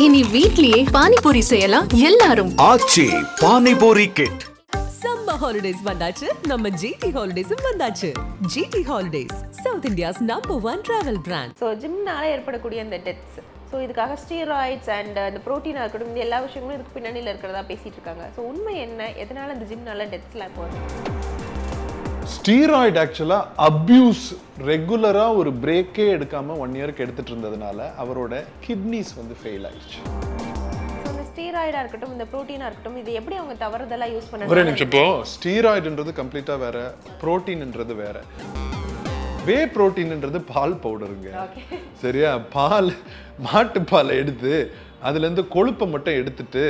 இனி வீட்லயே பானிபூரி செய்யலாம் எல்லாரும். Aachi panipuri kit. Summer holidays வந்தாச்சு, நம்ம ஜிடி ஹாலிடேஸும் வந்தாச்சு. GT holidays, south India's #1 travel brand. So ஜிம்னால ஏற்படக்கூடிய இந்த டெத்ஸ், ஸோ இதுக்காக ஸ்டீராய்ட்ஸ் அண்ட் இந்த ப்ரோட்டீனாக இருக்கட்டும், இந்த எல்லா விஷயங்களும் இதுக்கு பின்னணியில் இருக்கிறதா பேசிட்டு இருக்காங்க. ஸோ உண்மை என்ன, எதனால இந்த ஜிம்னால டெத்ஸ்லாம் இப்போ ஸ்டீராய்டு ஆக்சுவலாக அப்யூஸ் ரெகுலராக ஒரு பிரேக்கே எடுக்காமல் 1 இயருக்கு எடுத்துகிட்டு இருந்ததுனால அவரோட கிட்னிஸ் வந்து ஃபெயில் ஆயிடுச்சு. இந்த ஸ்டீராய்டாக இருக்கட்டும், இந்த ப்ரோட்டீனாக இருக்கட்டும், இது எப்படி அவங்க தவறுதலாக யூஸ் பண்ண? ஒரே நிமிஷம். இப்போ ஸ்டீராய்டுன்றது கம்ப்ளீட்டாக வேற, ப்ரோட்டீன்ன்றது வேற. வே ப்ரோட்டீன்ன்றது பால் பவுடருங்க, சரியா? பால், மாட்டுப்பாலை எடுத்து அதுலேருந்து கொழுப்பை மட்டும் எடுத்துட்டு,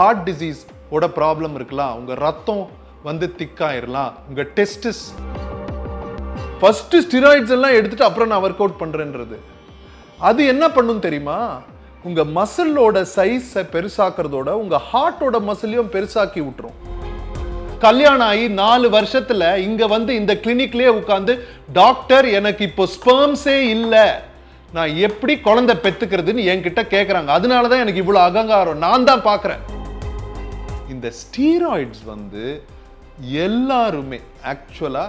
ஹார்ட் டிசீஸ் ஓட ப்ராப்ளம் இருக்கலாம், உங்கள் ரத்தம் வந்து திக்காயிரலாம், உங்க டெஸ்டிஸ். ஃபர்ஸ்ட் ஸ்டீராய்ட்ஸ் எல்லாம் எடுத்துட்டு அப்புறம் நான் ஒர்க் அவுட் பண்றேன்றது அது என்ன பண்ணும் தெரியுமா? உங்க மசிலோட சைஸை பெருசாக்குறதோட உங்க ஹார்ட்டோட மசிலையும் பெருசாக்கி விட்டுரும். கல்யாணம் ஆகி 4 வருஷத்துல இங்க வந்து இந்த கிளினிக்லயே உட்கார்ந்து, டாக்டர் எனக்கு இப்போ ஸ்பெர்ம்ஸே இல்ல, நான் எப்படி குழந்தை பெத்துக்கிறதுன்னு என்கிட்ட கேட்கறாங்க. அதனாலதான் எனக்கு இவ்வளவு அகங்காரம், நான் தான் பாக்குறேன். இந்த ஸ்டீராய்ட்ஸ் வந்து எல்லாருமே ஆக்சுவலா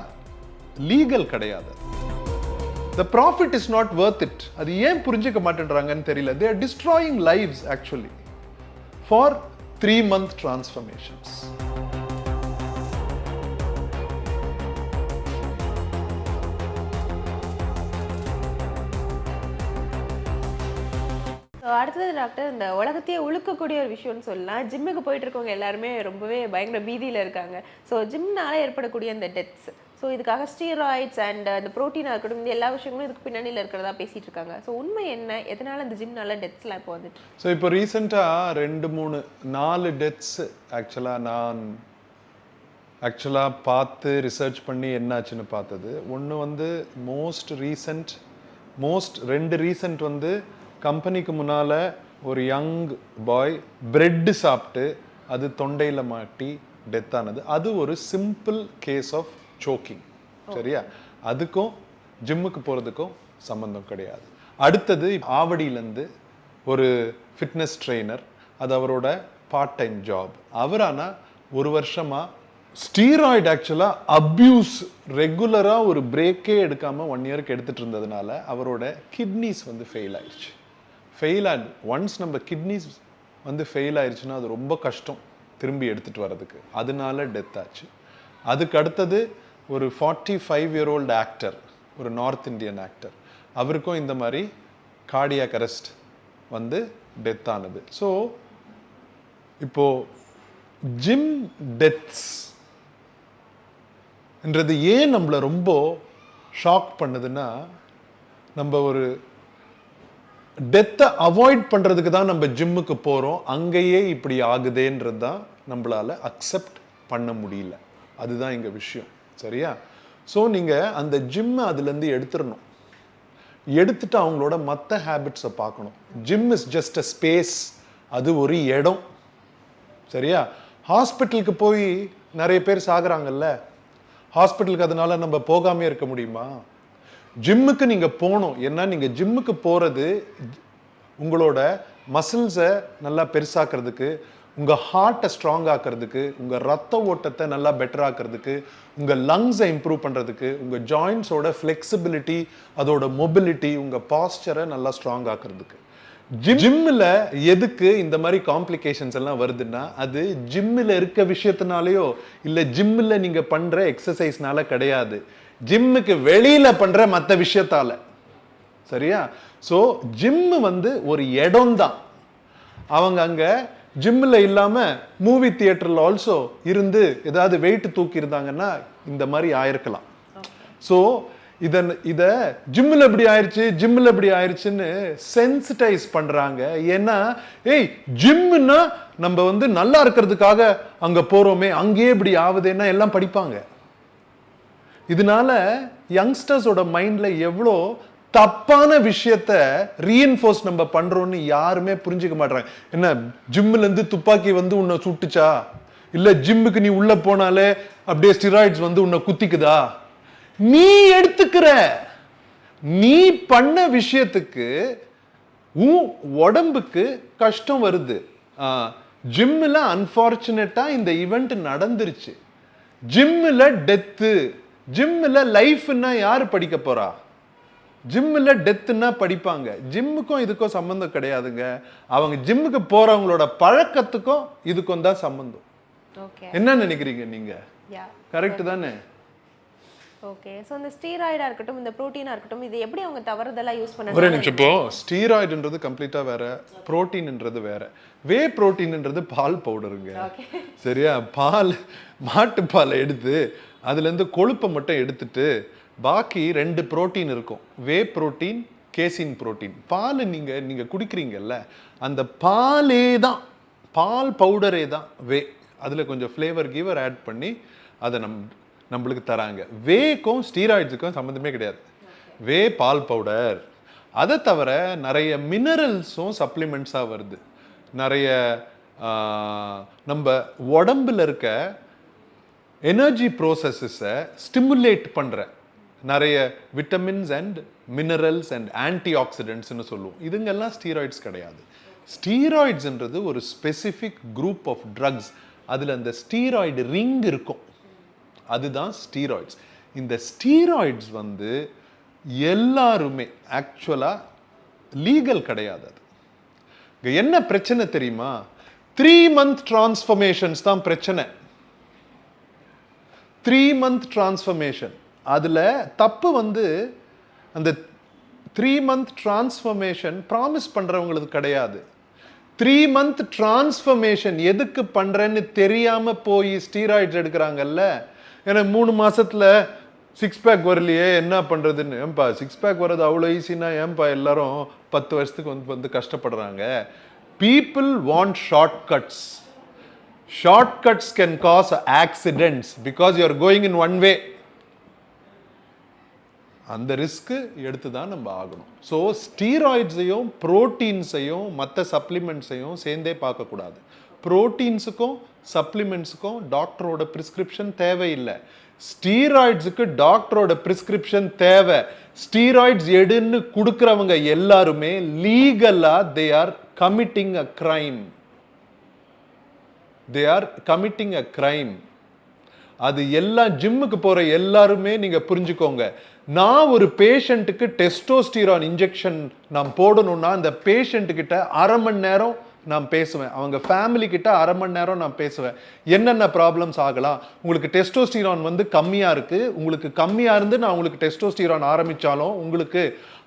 லீகல் கிடையாது. The profit is not worth it. அது ஏன் புரிஞ்சுக்க மாட்டேன்றாங்கன்னு தெரியல. They are destroying lives actually for 3-month transformations. அடுத்தது டாக்டர், இந்த உலகத்தையே உழுக்கக்கூடிய ஒரு விஷயம்னு சொல்லலாம். ஜிம்முக்கு போயிட்டு இருக்கவங்க எல்லாருமே ரொம்பவே பயங்கர பீதியில் இருக்காங்க. ஸோ ஜிம்னால ஏற்படக்கூடிய இந்த டெத்ஸ், ஸோ இதுக்காக ஸ்டீராய்ட்ஸ் அண்ட் இந்த ப்ரோட்டீனாக இருக்கட்டும், இந்த எல்லா விஷயங்களும் இதுக்கு பின்னணியில் இருக்கிறதா பேசிட்டு இருக்காங்க. ஸோ உண்மை என்ன, எதனால இந்த ஜிம்னால டெத்ஸ்லாம் இப்போ வந்துட்டு? ஸோ இப்போ ரீசெண்டாக 2, 3, 4 டெத்ஸ் ஆக்சுவலாக பார்த்து ரிசர்ச் பண்ணி என்னாச்சுன்னு பார்த்தது. ஒன்று வந்து ரெண்டு ரீசன்ட் வந்து கம்பெனிக்கு முன்னால் ஒரு யங் பாய் பிரெட் சாப்பிட்டு அது தொண்டையில் மாட்டி டெத் ஆனது. அது ஒரு சிம்பிள் கேஸ் ஆஃப் சோக்கிங், சரியா? அதுக்கும் ஜிம்முக்கு போகிறதுக்கும் சம்மந்தம் கிடையாது. அடுத்தது ஆவடியிலேருந்து ஒரு ஃபிட்னஸ் ட்ரெயினர், அது அவரோட பார்ட் டைம் ஜாப். அவர் ஆனால் 1 வருஷமாக ஸ்டீராய்டு ஆக்சுவலாக அப்யூஸ் ரெகுலராக ஒரு பிரேக்கே எடுக்காமல் 1 இயருக்கு எடுத்துகிட்டு இருந்ததுனால அவரோட கிட்னிஸ் வந்து ஃபெயில் ஆயிடுச்சு. ஒன்ஸ் நம்ம கிட்னிஸ் வந்து ஃபெயில் ஆயிடுச்சுன்னா அது ரொம்ப கஷ்டம் திரும்பி எடுத்துகிட்டு வர்றதுக்கு. அதனால டெத் ஆச்சு. அதுக்கு அடுத்தது ஒரு 45-year-old ஆக்டர், ஒரு நார்த் இந்தியன் ஆக்டர், அவருக்கும் இந்த மாதிரி கார்டியாக் அரெஸ்ட் வந்து டெத் ஆனது. ஸோ இப்போ ஜிம் டெத்ஸ் என்றது ஏன் நம்மளை ரொம்ப ஷாக் பண்ணுதுன்னா, நம்ம ஒரு டெத்தை அவாய்ட் பண்ணுறதுக்கு தான் நம்ம ஜிம்முக்கு போகிறோம், அங்கேயே இப்படி ஆகுதேன்றது தான் நம்மளால் அக்செப்ட் பண்ண முடியல. அதுதான் இங்கே விஷயம், சரியா? ஸோ நீங்கள் அந்த ஜிம்மை அதுலேருந்து எடுத்துடணும். எடுத்துட்டு அவங்களோட மற்ற ஹேபிட்ஸை பார்க்கணும். Gym is just a space, அது ஒரு இடம், சரியா? ஹாஸ்பிட்டலுக்கு போய் நிறைய பேர் சாகுறாங்கல்ல, ஹாஸ்பிட்டலுக்கு அதனால நம்ம போகாமே இருக்க முடியுமா? ஜிம்முக்கு நீங்கள் போகணும். ஏன்னா நீங்கள் ஜிம்முக்கு போகிறது உங்களோட மசில்ஸை நல்லா பெருசாக்கிறதுக்கு, உங்கள் ஹார்ட்டை ஸ்ட்ராங் ஆக்கிறதுக்கு, உங்கள் ரத்த ஓட்டத்தை நல்லா பெட்டர் ஆக்கிறதுக்கு, உங்கள் லங்ஸை இம்ப்ரூவ் பண்ணுறதுக்கு, உங்கள் ஜாயின்ஸோட ஃப்ளெக்சிபிலிட்டி, அதோட மொபிலிட்டி, உங்கள் பாஸ்டரை நல்லா ஸ்ட்ராங் ஆக்கிறதுக்கு. ஜிம்மில் எதுக்கு இந்த மாதிரி காம்ப்ளிகேஷன்ஸ் எல்லாம் வருதுன்னா, அது ஜிம்மில் இருக்க விஷயத்தினாலேயோ இல்லை ஜிம்மில் நீங்கள் பண்ணுற எக்ஸசைஸ்னால கிடையாது, ஜிம்முக்கு வெளியில பண்ற மற்ற விஷயத்தால, சரியா? ஸோ ஜிம்மு வந்து ஒரு இடம் தான். அவங்க அங்க ஜிம்மில் இல்லாம மூவி தியேட்டர்ல ஆல்சோ இருந்து ஏதாவது வெயிட் தூக்கி இருந்தாங்கன்னா இந்த மாதிரி ஆயிருக்கலாம். ஸோ இத ஜிம்மில் இப்படி ஆயிருச்சுன்னு சென்சிட்டைஸ் பண்றாங்க. ஏன்னா ஜிம்னா நம்ம வந்து நல்லா இருக்கிறதுக்காக அங்க போறோமே, அங்கேயே இப்படி ஆகுதுன்னா எல்லாம் படிப்பாங்க. இதனால யங்ஸ்டர்ஸோட மைண்ட்ல எவ்வளோ தப்பான விஷயத்த ரீஎன்ஃபோர்ஸ் நம்ம பண்றோம்னு யாருமே புரிஞ்சுக்க மாட்டாங்க. என்ன, ஜிம்ல இருந்து துப்பாக்கி வந்து உன்னை சுட்டுச்சா, இல்ல ஜிம்முக்கு நீ உள்ள போனாலே அப்படியே ஸ்டீராய்ட்ஸ் வந்து உன்னை குத்திக்குதா? நீ எடுத்துக்கிற, நீ பண்ண விஷயத்துக்கு உடம்புக்கு கஷ்டம் வருது. ஜிம்மில் அன்ஃபார்ச்சுனேட்டாக இந்த ஈவெண்ட் நடந்துருச்சு. ஜிம்மில் டெத்து, ஜிம்மில் லைஃப்னா யார் படிக்க போறா? ஜிம்மில் டெத்துன்னா படிப்பாங்க. ஜிம்முக்கும் இதுக்கும் சம்மந்தம் கிடையாதுங்க. அவங்க ஜிம்முக்கு போறவங்களோட பழக்கத்துக்கும் இதுக்கும் தான் சம்மந்தம். என்ன நினைக்கிறீங்க நீங்க? கரெக்ட் தானே? ஓகே. ஸோ இந்த ஸ்டீராய்டா இருக்கட்டும், இந்த புரோட்டீனா இருக்கட்டும், இது எப்படி அவங்க தவறுதெல்லாம் யூஸ் பண்ண? ஒரு நிமிஷம். இப்போ ஸ்டீராய்டுன்றது கம்ப்ளீட்டா வேற, புரோட்டீன்ன்றது வேற. வே புரோட்டீன்ன்றது பால் பவுடருங்க. சரியா? பால், மாட்டுப்பாலை எடுத்து அதுல இருந்து கொழுப்பை மட்டும் எடுத்துட்டு பாக்கி 2 புரோட்டீன் இருக்கும். Whey protein, கேசின் protein. பால் நீங்க குடிக்கிறீங்கல்ல, அந்த பாலே தான், பால் பவுடரே தான் வே. அதுல கொஞ்சம் ஃப்ளேவர் கீவர் ஆட் பண்ணி அதை நம்மளுக்கு தராங்க. வேக்கும் ஸ்டீராய்ட்ஸுக்கும் சம்மந்தமே கிடையாது. வே பால் பவுடர். அதை தவிர நிறைய மினரல்ஸும் சப்ளிமெண்ட்ஸாக வருது. நிறைய நம்ம உடம்புல இருக்க எனர்ஜி ப்ரோசஸஸை ஸ்டிமுலேட் பண்ணுற நிறைய விட்டமின்ஸ் அண்ட் மினரல்ஸ் அண்ட் ஆன்டி ஆக்சிடென்ட்ஸ்னு சொல்லுவோம். இதுங்கெல்லாம் ஸ்டீராய்ட்ஸ் கிடையாது. ஸ்டீராய்ட்ஸ்ன்றது ஒரு ஸ்பெசிஃபிக் குரூப் ஆஃப் ட்ரக்ஸ். அதில் அந்த ஸ்டீராய்டு ரிங் இருக்கும், அதுதான் ஸ்டீராய்ட்ஸ். இந்த ஸ்டீராய்ட்ஸ் வந்து எல்லாருமே ஆக்சுவலாக லீகல் கிடையாது. அது என்ன பிரச்சனை தெரியுமா? 3 month டிரான்ஸ்ஃபர்மேஷன்ஸ் தான் பிரச்சனை. 3 month டிரான்ஸ்ஃபர்மேஷன். அதில் தப்பு வந்து அந்த 3 month டிரான்ஸ்ஃபர்மேஷன் ப்ராமிஸ் பண்ணுறவங்களுக்கு கிடையாது. 3 month டிரான்ஸ்ஃபர்மேஷன் எதுக்கு பண்ணுறேன்னு தெரியாமல் போய் ஸ்டீராய்ட்ஸ் எடுக்கிறாங்கல்ல. ஏன்னா 3 மாசத்துல 6 pack வரலையே, என்ன பண்றதுன்னு. ஏன்பா 6 pack வர்றது அவ்வளோ ஈஸினா ஏன்பா எல்லாரும் 10 வருஷத்துக்கு வந்து கஷ்டப்படுறாங்க? People want short cuts. Short cuts can cause accidents because you are going in one way. அந்த ரிஸ்க்கு எடுத்து தான் நம்ம ஆகணும். ஸோ ஸ்டீராய்ட்ஸையும் புரோட்டீன்ஸையும் மற்ற சப்ளிமெண்ட்ஸையும் சேர்ந்தே பார்க்கக்கூடாது. புரோட்டீன்ஸுக்கும் சப்ளிமெண்ட்ஸுக்கும் டாக்டரோட பிரிஸ்கிரிப்ஷன் தேவையில்லை. ஸ்டீராய்ட்ஸுக்கு டாக்டரோட பிரிஸ்கிரிப்ஷன் தேவை. ஸ்டீராய்ட்ஸ் எடுன்னு கொடுக்குறவங்க எல்லாருமே லீகலா they are committing a crime. They are committing a crime. அது எல்லாம் ஜிம்முக்கு போற எல்லாருமே நீங்க புரிஞ்சுக்கோங்க. நான் ஒரு பேஷண்ட்டுக்கு டெஸ்டோஸ்டிரான் இன்ஜெக்ஷன் நான் போடணும்னா அந்த பேஷண்ட் கிட்ட 1/2 மணி நேரம் நான் பேசுவேன். அவங்க ஃபேமிலி கிட்ட 1/2 மணி நேரம் நான் பேசுவேன். என்னென்ன ப்ராப்ளம்ஸ் ஆகலாம், உங்களுக்கு டெஸ்டோஸ்டிரான் வந்து கம்மியா இருக்கு, உங்களுக்கு கம்மியா இருந்து நான் உங்களுக்கு டெஸ்டோஸ்டிரான் ஆரம்பிச்சாலும் உங்களுக்கு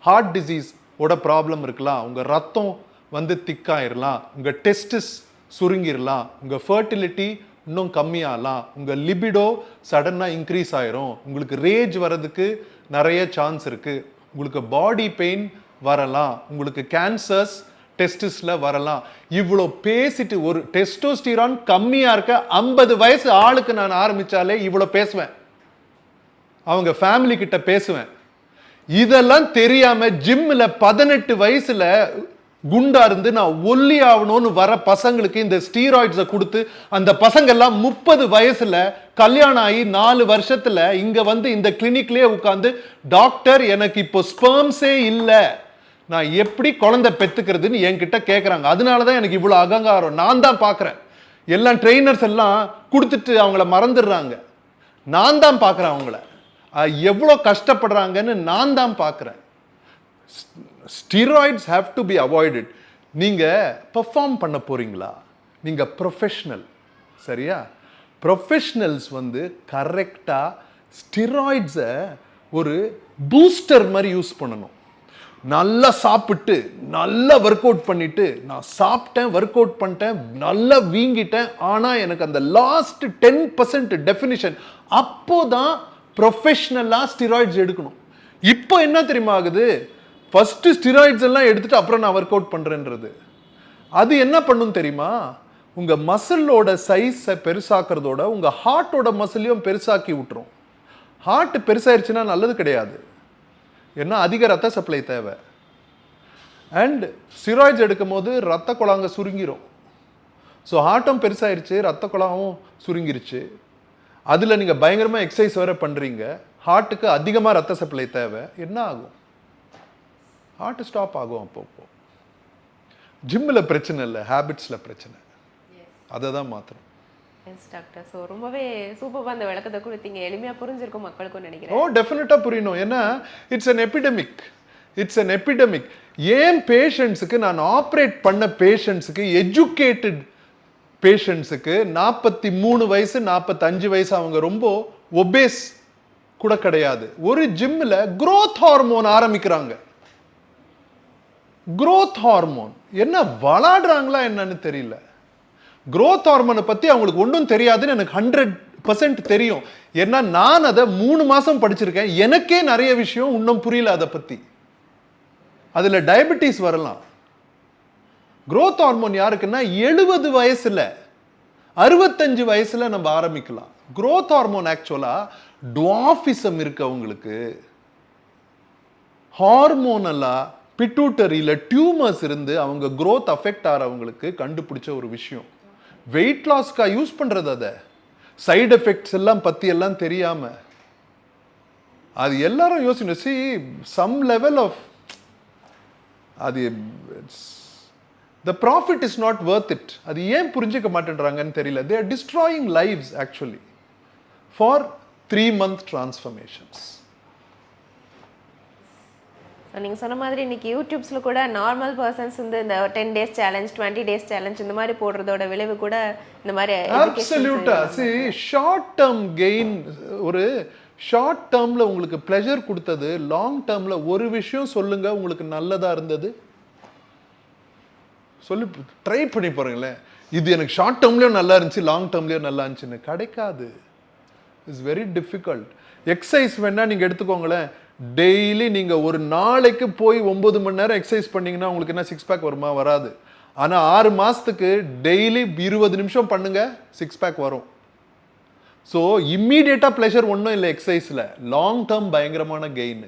ஹார்ட் டிசீஸ் ஓட ப்ராப்ளம் இருக்கலாம், உங்க ரத்தம் வந்து திக்காயிரலாம், உங்க டெஸ்டிஸ் சுருங்கிடலாம், உங்க ஃபர்டிலிட்டி இன்னும் கம்மியாகலாம், உங்க லிபிடோ சடனா இன்க்ரீஸ் ஆயிரும், உங்களுக்கு ரேஜ் வர்றதுக்கு நிறைய சான்ஸ் இருக்கு, உங்களுக்கு பாடி பெயின் வரலாம், உங்களுக்கு கேன்சர்ஸ் டெஸ்டிஸ்ல வரலாம். இவ்வளோ பேசிட்டு ஒரு டெஸ்டோஸ்டிரான் கம்மியா இருக்க 50 வயசு ஆளுக்கு நான் ஆரம்பிச்சாலே இவ்வளோ பேசுவேன், அவங்க ஃபேமிலி கிட்ட பேசுவேன். இதெல்லாம் தெரியாம ஜிம்ல 18 வயசுல குண்டா இருந்து நான் ஒல்லி ஆகணும்னு வர பசங்களுக்கு இந்த ஸ்டீராய்ட்ஸை கொடுத்து அந்த பசங்க எல்லாம் 30 வயசுல கல்யாணம் ஆகி 4 வருஷத்துல இங்க வந்து இந்த கிளினிக்லயே உட்கார்ந்து டாக்டர் எனக்கு இப்போ ஸ்பெர்ம்ஸே இல்லை, நான் எப்படி குழந்தை பெத்துக்கிறதுன்னு என்கிட்ட கேட்குறாங்க. அதனாலதான் எனக்கு இவ்வளோ அகங்காரம். நான் தான் பார்க்குறேன், எல்லாம் ட்ரெயினர்ஸ் எல்லாம் கொடுத்துட்டு அவங்கள மறந்துடுறாங்க. நான் தான் பார்க்குறேன் அவங்கள எவ்வளோ கஷ்டப்படுறாங்கன்னு நான் தான் பார்க்குறேன். Steroids have to be avoided. நீங்க பெர்ஃபார்ம் பண்ண போறீங்களா, நீங்க ப்ரொஃபஷனல், சரியா? ப்ரொஃபஷனல்ஸ் வந்து கரெக்டா ஸ்டீராய்ட்ஸை ஒரு பூஸ்டர் மாதிரி யூஸ் பண்ணணும். நல்லா சாப்பிட்டு நல்லா ஒர்க் அவுட் பண்ணிட்டு, நான் சாப்பிட்டேன், ஒர்க் அவுட் பண்ணிட்டேன், நல்லா வீங்கிட்டேன், ஆனா எனக்கு அந்த லாஸ்ட் 10% டெஃபினிஷன், அப்போதான் ப்ரொஃபஷனலா ஸ்டீராய்ட்ஸ் எடுக்கணும். இப்போ என்ன தெரியுமா ஆகுது, ஃபர்ஸ்ட் ஸ்டீராய்ட்ஸ் எல்லாம் எடுத்துட்டு அப்புறம் நான் ஒர்க் அவுட் பண்றேன்றது. அது என்ன பண்ணும் தெரியுமா, உங்க மசிலோட சைஸை பெருசாக்குறதோட உங்க ஹார்ட்டோட மசிலையும் பெருசாக்கி விட்டுரும். ஹார்ட் பெருசாயிருச்சுன்னா நல்லது கிடையாது, ஏன்னா அதிக ரத்த சப்ளை தேவை. அண்ட் ஸ்டீராய்ட்ஸ் எடுக்கும் போது ரத்த குழாங்க சுருங்கிரும். ஸோ ஹார்ட்டும் பெருசாயிருச்சு, ரத்த குழாவும் சுருங்கிருச்சு. அதில் நீங்கள் பயங்கரமாக எக்ஸசைஸ் வேற பண்ணுறீங்க, ஹார்ட்டுக்கு அதிகமாக ரத்த சப்ளை தேவை, என்ன ஆகும்? ஹார்ட் ஸ்டாப் ஆகும். அப்பப்போ ஜிம்மில் பிரச்சனை இல்லை, ஹேபிட்ஸில் பிரச்சனை. அதை தான் மாற்றணும். Yes doctor. ஸோ ரொம்பவே சூப்பராக அந்த விளக்கத்தை கொடுத்தீங்க. எளிமையாக புரிஞ்சிருக்கும் மக்களுக்கும் நினைக்கிறேன். ஓ டெஃபினட்டாக புரியணும். ஏன்னா it's an epidemic. It's an epidemic. ஏன் பேஷண்ட்ஸுக்கு, நான் ஆப்ரேட் பண்ண பேஷண்ட்ஸுக்கு, எஜுகேட்டட் பேஷண்ட்ஸுக்கு 43 வயசு 45 வயசு அவங்க ரொம்ப ஒபேஸ் கூட கிடையாது. ஒரு ஜிம்மில் growth ஹார்மோன் ஆரம்பிக்கிறாங்க. growth ஹார்மோன் என்ன வளாடுறாங்களா என்னன்னு தெரியல. growth ஹார்மோனை பற்றி அவங்களுக்கு ஒன்றும் தெரியாதுன்னு எனக்கு 100% தெரியும். ஏன்னா நான் அதை 3 மாதம் படிச்சிருக்கேன். எனக்கே நிறைய விஷயம் இன்னும் புரியல அதை பற்றி. அதில் டயபெட்டிஸ் வரலாம். growth ஹார்மோன் யாருக்குன்னா 70 வயசுல 65 வயசுல நம்ம ஆரம்பிக்கலாம். growth ஹார்மோன் ஆக்சுவலா டுவாஃபிசம் இருக்கவங்களுக்கு, ஹார்மோனலா பிட்யூட்டரியில டியூமர்ஸ் இருந்து அவங்க growth அஃபெக்ட் ஆகிறவங்களுக்கு கண்டுபிடிச்ச ஒரு விஷயம். வெயிட் லாஸ்க்கா யூஸ் பண்றது, அதை சைடு எஃபெக்ட்ஸ் எல்லாம் பத்தி எல்லாம் தெரியாம அது எல்லாரும் யோசிக்கணும். சி சம் லெவல் ஆஃப் அது the profit is not worth it. அது ஏன் புரிஞ்சுக்க மாட்டேன்றாங்கன்னு தெரியல. they are destroying lives actually for 3-month transformations. நீங்கள் சொன்ன மாதிரி இன்னைக்கு யூடியூப்ஸில் கூட நார்மல் பர்சன்ஸ் வந்து இந்த 10 days சேலஞ்ச் 20 days சேலஞ்ச் இந்த மாதிரி போடுறதோட விளைவு கூட இந்த மாதிரி absolute see short term gain. ஒரு ஷார்ட் டேர்ம்ல உங்களுக்கு ப்ளெஷர் கொடுத்தது, லாங் டேர்ம்ல ஒரு விஷயம் சொல்லுங்க உங்களுக்கு நல்லதா இருந்தது சொல்லி ட்ரை பண்ணி பாருங்களேன். இது எனக்கு ஷார்ட் டேர்ம்லயும் நல்லா இருந்துச்சு, லாங் டேர்ம்லயும் நல்லா இருந்துச்சுன்னு கிடைக்காது. It's very difficult. எக்ஸசைஸ் வேணா நீங்க எடுத்துக்கோங்களேன். டெய்லி நீங்க ஒரு நாளைக்கு போய் 9 மணி நேரம் எக்ஸசைஸ் பண்ணீங்கன்னா உங்களுக்கு என்ன 6 பேக் வருமா? வராது. ஆனா 6 மாசத்துக்கு டெய்லி 20 நிமிஷம் பண்ணுங்க, 6 பேக் வரும். ஸோ இம்மீடியட்டாக ப்ளஷர் ஒன்றும் இல்லை எக்ஸசைஸில், லாங் டேர்ம் பயங்கரமான கெயின்.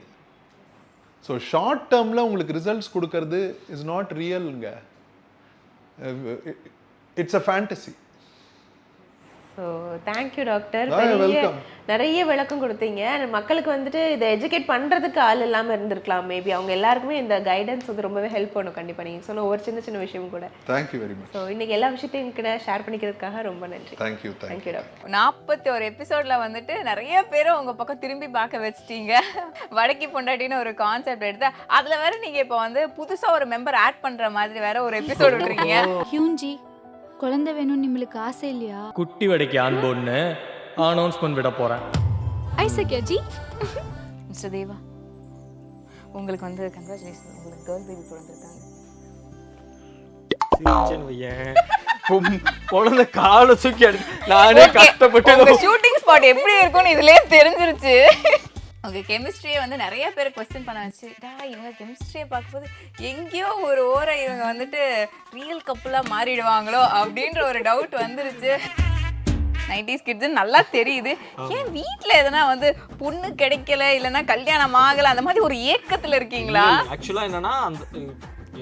ஸோ ஷார்ட் டேர்மில் உங்களுக்கு ரிசல்ட்ஸ் கொடுக்கறது இஸ் நாட் ரியல்ங்க. It's a fantasy. So thank you doctor. Welcome. நிறைய விளக்கம் கொடுத்தீங்க. மக்களுக்கு வந்துட்டு இதை எஜுகேட் பண்ணுறதுக்கு ஆள் இல்லாமல் இருந்திருக்கலாம். மேபி அவங்க எல்லாருக்குமே இந்த கைடன்ஸ் வந்து ரொம்பவே ஹெல்ப் பண்ணும். கண்டிப்பாக நீங்கள் சொன்ன ஒரு சின்ன சின்ன விஷயம் கூட. Thank you very much. ஸோ இன்னைக்கு எல்லா விஷயத்தையும் என்கிட்ட ஷேர் பண்ணிக்கிறதுக்காக ரொம்ப நன்றி. Thank you doctor. 41 எபிசோட்ல வந்துட்டு நிறைய பேரை உங்க பக்கம் திரும்பி பார்க்க வச்சிட்டீங்க. வடக்கி பொண்டாட்டின்னு ஒரு கான்செப்ட் எடுத்து அதுல வேற நீங்க இப்போ வந்து புதுசா ஒரு மெம்பர் ஆட் பண்ற மாதிரி வேற ஒரு எபிசோட் விட்டுறீங்க. ஹியூன்ஜி குழந்தை வேணும் உங்களுக்கு ஆசை இல்லையா? குட்டி வடைக்கு ஆன்போர்ட்னு அனௌன்ஸ்மெண்ட் விட போறேன். ஐசக்கியா ஜி. மிஸ்டர் தேவா, உங்களுக்கு வந்து கங்க்ராச்சுலேஷன், உங்களுக்கு கேர்ள் பேபி பிறந்திருக்காங்க. குழந்தை காலை தூக்கி நானே கஷ்டப்பட்டு ஷூட்டிங் ஸ்பாட் எப்படி இருக்கும்னு இதுலயே தெரிஞ்சிருச்சு. ஓகே, கெமிஸ்ட்ரியை வந்து நிறைய பேர் கொஸ்டின் பண்ண வச்சு, இவங்க கெமிஸ்ட்ரியை பார்க்கும்போது எங்கேயோ ஒரு ஓரை இவங்க வந்துட்டு ரியல் கப்புலாக மாறிடுவாங்களோ அப்படின்ற ஒரு டவுட் வந்துருச்சு. 90s கிட்ஸ் நல்லா தெரியுது. ஏன் வீட்டில் எதனா வந்து பொண்ணு கிடைக்கல இல்லைன்னா கல்யாணம் ஆகலை அந்த மாதிரி ஒரு ஏக்கத்தில் இருக்கீங்களா? ஆக்சுவலாக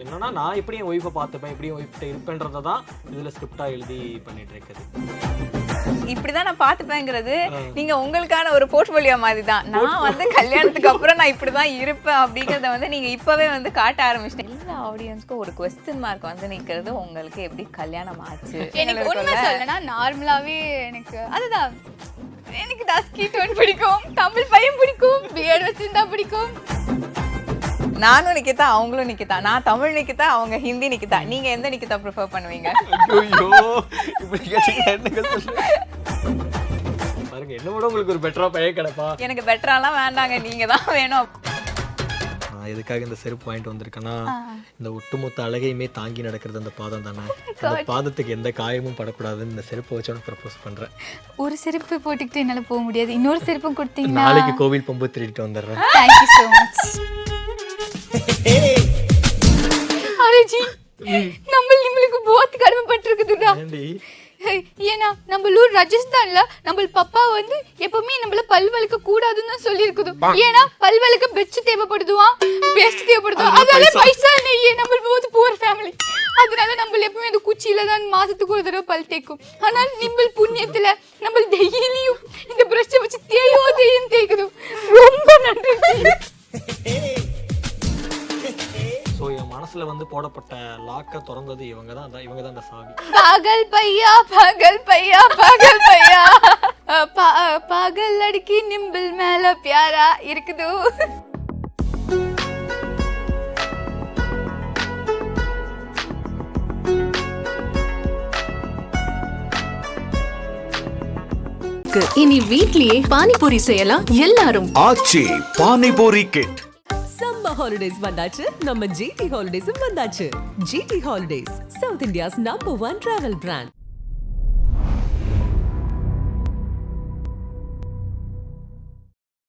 என்னன்னா நான் எப்படி என் ஒய்ஃபை பார்த்துப்பேன், எப்படி என் ஒய்ஃப்கிட்ட இருப்பேன்றதை தான் இதில் ஸ்கிரிப்டாக எழுதி பண்ணிட்டு இருக்கிறது. இப்படிதான் நான் பாத்துப்பேங்கிறது நீங்க உங்களுக்கான ஒரு போர்ட்ஃபோலியோ மாதிரி தான். நான் வந்து கல்யாணத்துக்கு அப்புறம் நான் இப்படிதான் இருப்பேன் அப்படிங்கறத வந்து நீங்க இப்பவே வந்து காட்ட ஆரம்பிச்சிட்டீங்க. எல்லா ஆடியன்ஸ்க்கும் ஒரு குவெஸ்டின் மார்க் வந்து நிக்கிறது, உங்களுக்கு எப்படி கல்யாணம் ஆச்சு? எனக்கு உண்மை சொல்லனா நார்மலாவே அதுதான் எனக்கு டஸ்கி டோன் பிடிக்கும், தமிழ் பையன் பிடிக்கும், பியர்ட் வச்சிருந்தா பிடிக்கும். நானும் நிக்கிதா, அவங்களும் நிக்கிதா. நான் தமிழ் நிக்கிதா, அவங்க ஹிந்தி நிக்கிதா. நீங்க எந்த நிக்கிதா ப்ரிஃபர் பண்ணுவீங்க? பாருங்க, என்ன விட உங்களுக்கு ஒரு பெட்டரா பையன் கிடைப்பா? எனக்கு பெட்டராலாம் வேண்டாங்க, நீங்க தான் வேணும். நான் எதுக்காக இந்த செருப்பு வாங்கிட்டு வந்திருக்கேன்னா, இந்த ஒட்டுமொத்த அழகையுமே தாங்கி நடக்கிறது அந்த பாதம் தானே. அந்த பாதத்துக்கு எந்த காயமும் படக்கூடாதுன்னு இந்த செருப்பை வச்சோன்னு ப்ரப்போஸ் பண்றேன். ஒரு செருப்பு போட்டுக்கிட்டு என்னால போக முடியாது, இன்னொரு செருப்பும் கொடுத்தீங்கன்னா நாளைக்கு கோவில் பொம்பு திருடிட்டு வந்துடுறேன். Thank you so much. Array G, நம்மளுக்கு बहुत கடமைப்பட்டிருக்குதுடா. ஏன்னா நம்ம ஊர் ராஜஸ்தான்ல நம்ம பப்பா வந்து எப்பவுமே நம்மள பல் வளர்க்க கூடாதுன்னு சொல்லியிருக்குது. ஏன்னா பல் வளர்க்க பெஸ்ட் தேவைப்படுதுவா, பெஸ்ட் தேவைப்படுது. அதனால பைசா நெய்யே நம்ம बहुत புவர் ஃபேமிலி. அதனால நம்ம எப்பவுமே அந்த குச்சியில தான் மாசத்துக்கு ஒரு தடவை பல் தேய்க்கும். ஆனால் நிம்பல் புண்ணியத்துல நம்ம டெய்லியும் இந்த பிரஷ் வச்சு தேயும் தேய்க்குது. ரொம்ப நன்றி. ஸோ என் மனசுல வந்து போடப்பட்ட லாக்கை திறந்தது இவங்க தான் அந்த சாவி. பாகல் பையா பாகல் பையா பாகல் பையா பாகல் லड़की நிம்பிள் மேல பியாரா இருக்குது. இனி வீட்லயே பானிபூரி செய்யலாம் எல்லாரும். Aachi panipuri kit. Summer holidays வந்தாச்சு, நம்ம ஜிடி ஹாலிடேஸும் வந்தாச்சு. GT holidays, south India's number 1 travel brand.